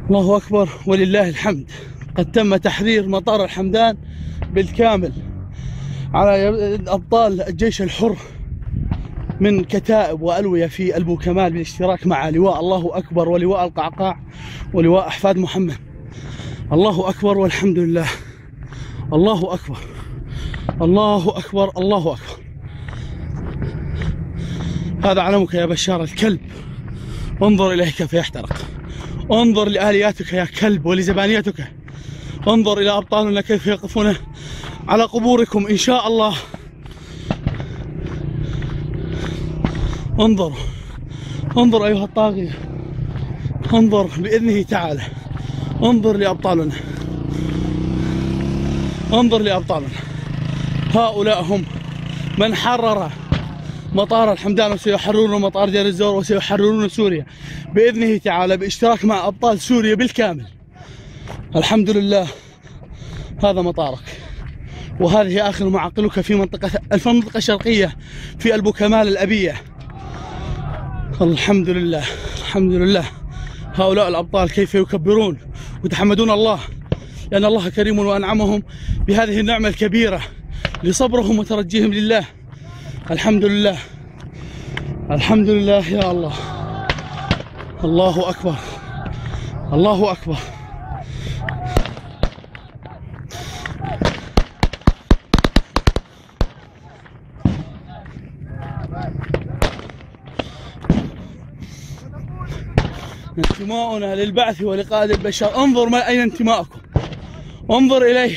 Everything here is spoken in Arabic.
الله أكبر ولله الحمد. قد تم تحرير مطار الحمدان بالكامل على أبطال الجيش الحر من كتائب وألوية في البو كمال بالاشتراك مع لواء الله أكبر ولواء القعقاع ولواء أحفاد محمد. الله أكبر والحمد لله. الله أكبر الله أكبر الله أكبر. هذا علمك يا بشار الكلب، انظر إليه كيف يحترق، انظر لآلياتك يا كلب ولزبانيتك، انظر إلى أبطالنا كيف يقفون على قبوركم إن شاء الله. انظر انظر أيها الطاغية، انظر بإذنه تعالى، انظر لأبطالنا، انظر لأبطالنا. هؤلاء هم من حرر مطار الحمدان وسيحررون مطار دير الزور وسيحررون سوريا بإذنه تعالى باشتراك مع أبطال سوريا بالكامل. الحمد لله. هذا مطارك وهذه آخر معاقلك في المنطقة الشرقية في البو كمال الأبية. الحمد لله الحمد لله. هؤلاء الأبطال كيف يكبرون ويتحمدون الله لأن الله كريم وأنعمهم بهذه النعمة الكبيرة لصبرهم وترجيهم لله. الحمد لله الحمد لله يا الله. الله أكبر الله أكبر. انتماؤنا للبعث ولقائد البشر. انظر أين انتماءكم، انظر إليه.